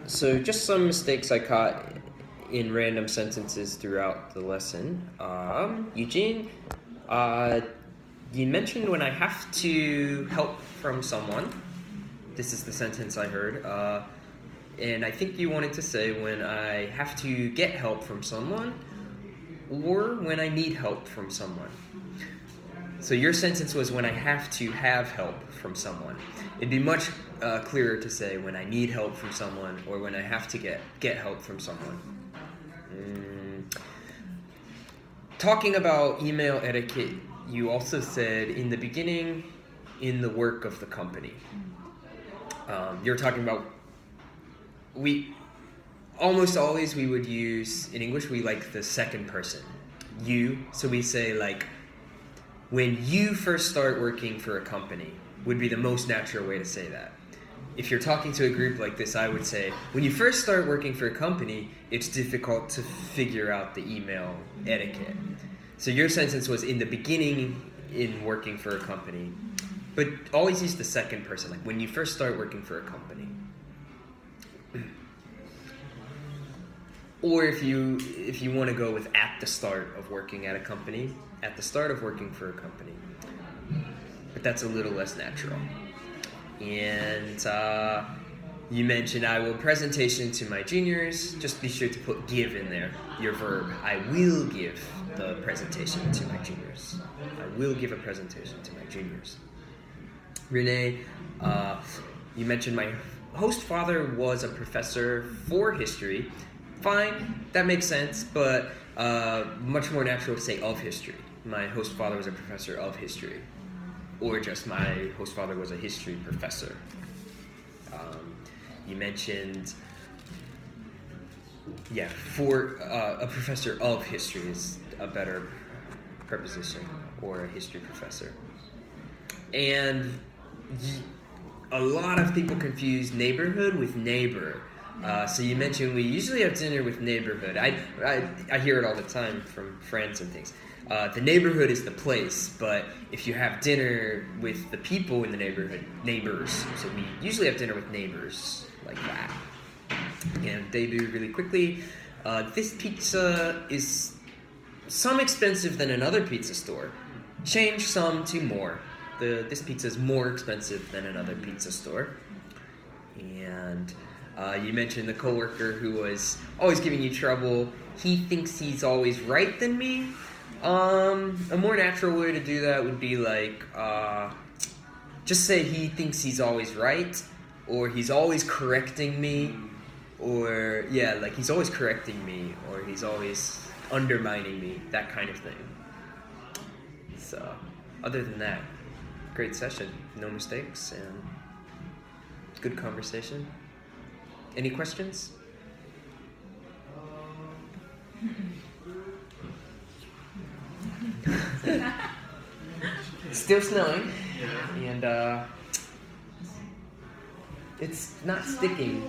So just some mistakes I caught in random sentences throughout the lesson. Eugene, you mentioned when I have to help from someone. This is the sentence I heard. And I think you wanted to say when I have to get help from someone or when I need help from someone. So your sentence was when I have to have help from someone. It'd be much clearer to say when I need help from someone or when I have to get help from someone. Talking about email etiquette, you also said in the beginning, in the work of the company. You're talking about, we almost always we would use, in English, we like the second person. You, so we say like, when you first start working for a company would be the most natural way to say that. If you're talking to a group like this, I would say, when you first start working for a company, it's difficult to figure out the email etiquette. So your sentence was in the beginning in working for a company, but always use the second person, like when you first start working for a company. Or if you want to go with at the start of working at a company, at the start of working for a company. But that's a little less natural. And you mentioned I will presentation to my juniors. Just be sure to put give in there, your verb. I will give the presentation to my juniors. I will give a presentation to my juniors. Renee, you mentioned my host father was a professor for history. Fine, that makes sense, but much more natural to say of history. My host father was a professor of history. Or just my host father was a history professor. You mentioned, for a professor of history is a better preposition, or a history professor. And a lot of people confuse neighborhood with neighbor. So you mentioned we usually have dinner with neighborhood. I hear it all the time from friends and things. The neighborhood is the place, but if you have dinner with the people in the neighborhood, neighbors. So we usually have dinner with neighbors, like that. And debut really quickly. This pizza is some expensive than another pizza store. Change some to more. This pizza is more expensive than another pizza store. And you mentioned the coworker who was always giving you trouble. He thinks he's always right than me. A more natural way to do that would be like, just say he thinks he's always right, or he's always correcting me, or like he's always correcting me, or he's always undermining me, that kind of thing. So, other than that, great session, no mistakes, and good conversation. Any questions? Still snowing, and it's not sticking.